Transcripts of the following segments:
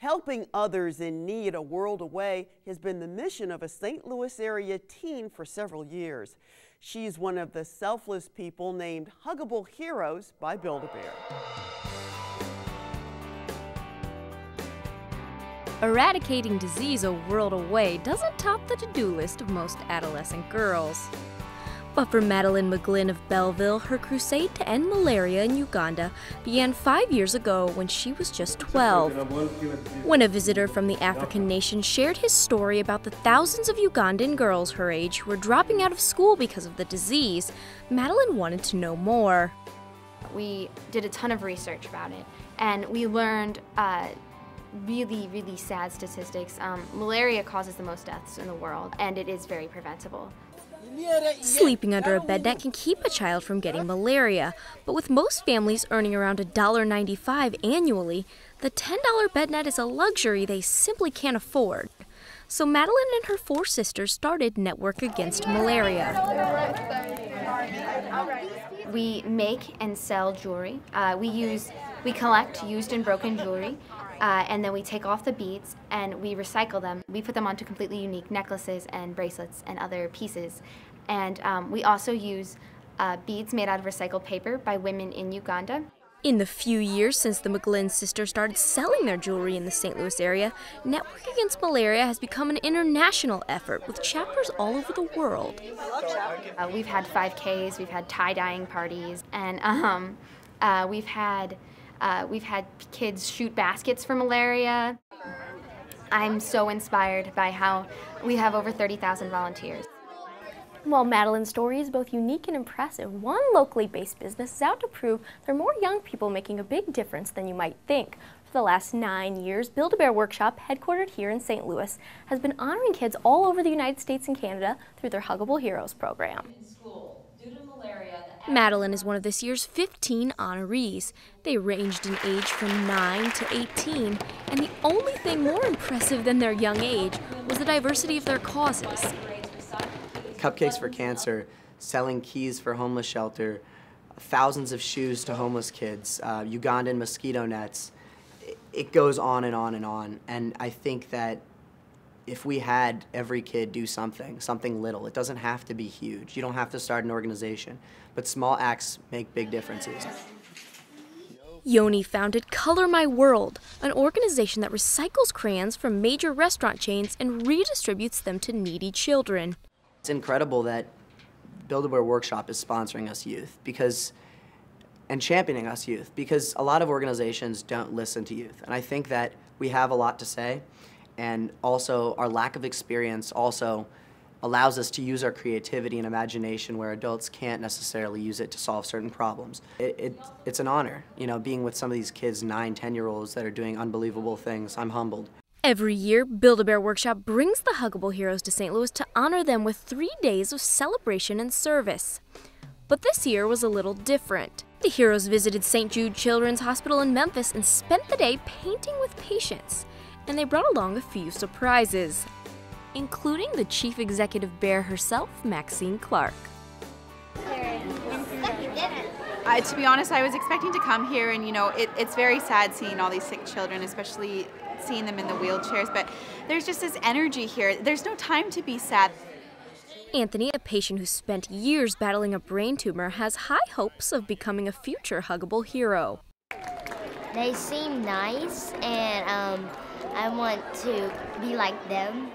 Helping others in need a world away has been the mission of a St. Louis area teen for several years. She's one of the selfless people named Huggable Heroes by Build-A-Bear. Eradicating disease a world away doesn't top the to-do list of most adolescent girls. But for Madelyn McGlynn of Belleville, her crusade to end malaria in Uganda began 5 years ago when she was just 12. When a visitor from the African nation shared his story about the thousands of Ugandan girls her age who were dropping out of school because of the disease, Madelyn wanted to know more. We did a ton of research about it, and we learned really sad statistics. Malaria causes the most deaths in the world, and it is very preventable. Sleeping under a bed net can keep a child from getting malaria, but with most families earning around $1.95 annually, the $10 bed net is a luxury they simply can't afford. So Madelyn and her 4 sisters started Network Against Malaria. We make and sell jewelry. We collect used and broken jewelry, and then we take off the beads and we recycle them. We put them onto completely unique necklaces and bracelets and other pieces. And we also use beads made out of recycled paper by women in Uganda. In the few years since the McGlynn sisters started selling their jewelry in the St. Louis area, Network Against Malaria has become an international effort with chapters all over the world. We've had 5Ks, we've had tie-dyeing parties, and we've had kids shoot baskets for malaria. I'm so inspired by how we have over 30,000 volunteers. While Madelyn's story is both unique and impressive, one locally based business is out to prove there are more young people making a big difference than you might think. For the last 9 years, Build-A-Bear Workshop, headquartered here in St. Louis, has been honoring kids all over the United States and Canada through their Huggable Heroes program. Madelyn is one of this year's 15 honorees. They ranged in age from 9 to 18, and the only thing more impressive than their young age was the diversity of their causes. Cupcakes for cancer, selling keys for homeless shelter, thousands of shoes to homeless kids, Ugandan mosquito nets. It goes on and on and on. And I think that if we had every kid do something little, it doesn't have to be huge. You don't have to start an organization, but small acts make big differences. Yoni founded Color My World, an organization that recycles crayons from major restaurant chains and redistributes them to needy children. It's incredible that Build-A-Bear Workshop is sponsoring us youth and championing us youth, because a lot of organizations don't listen to youth. And I think that we have a lot to say, and also our lack of experience also allows us to use our creativity and imagination where adults can't necessarily use it to solve certain problems. It's an honor, you know, being with some of these kids, 9, 10-year-olds that are doing unbelievable things. I'm humbled. Every year, Build-A-Bear Workshop brings the Huggable Heroes to St. Louis to honor them with 3 days of celebration and service. But this year was a little different. The heroes visited St. Jude Children's Hospital in Memphis and spent the day painting with patients. And they brought along a few surprises, including the chief executive bear herself, Maxine Clark. To be honest, I was expecting to come here, and you know, it's very sad seeing all these sick children, especially seeing them in the wheelchairs, but there's just this energy here. There's no time to be sad. Anthony, a patient who spent years battling a brain tumor, has high hopes of becoming a future Huggable Hero. They seem nice, and I want to be like them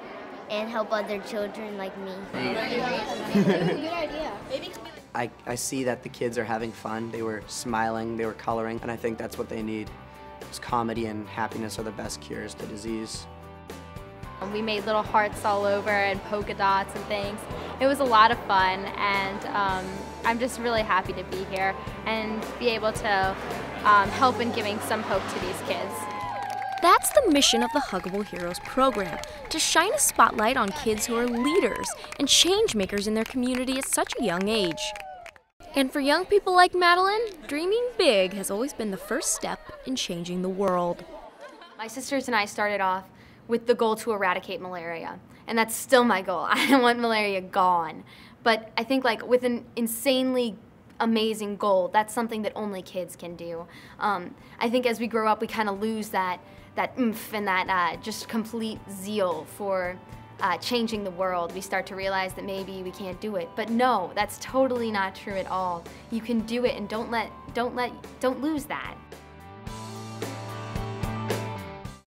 and help other children like me. Good idea. I see that the kids are having fun. They were smiling, they were coloring, and I think that's what they need. Because comedy and happiness are the best cures to disease. We made little hearts all over and polka dots and things. It was a lot of fun, and I'm just really happy to be here and be able to help in giving some hope to these kids. That's the mission of the Huggable Heroes program, to shine a spotlight on kids who are leaders and change makers in their community at such a young age. And for young people like Madelyn, dreaming big has always been the first step in changing the world. My sisters and I started off with the goal to eradicate malaria, and that's still my goal. I want malaria gone. But I think, like, with an insanely amazing goal, that's something that only kids can do. I think as we grow up, we kind of lose that oomph and that just complete zeal for changing the world, we start to realize that maybe we can't do it. But no, that's totally not true at all. You can do it, and don't lose that.